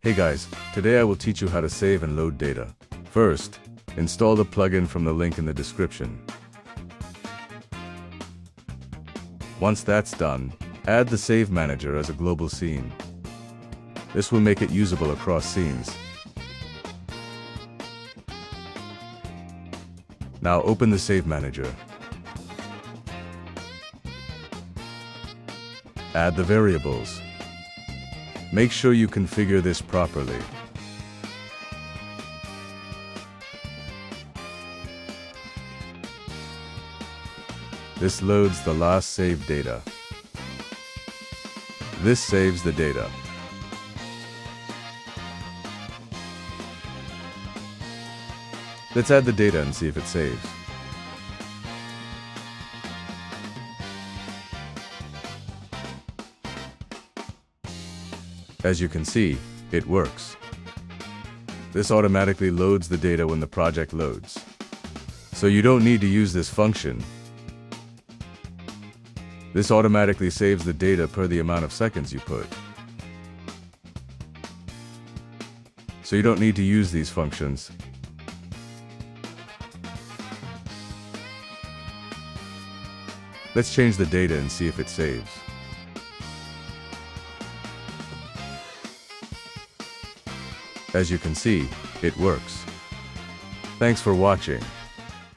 Hey guys, today I will teach you how to save and load data. First, install the plugin from the link in the description. Once that's done, add the Save Manager as a global scene. This will make it usable across scenes. Now open the Save Manager. Add the variables. Make sure you configure this properly. This loads the last saved data. This saves the data. Let's add the data and see if it saves. As you can see, it works. This automatically loads the data when the project loads. So you don't need to use this function. This automatically saves the data per the amount of seconds you put. So you don't need to use these functions. Let's change the data and see if it saves. As you can see, it works. Thanks for watching.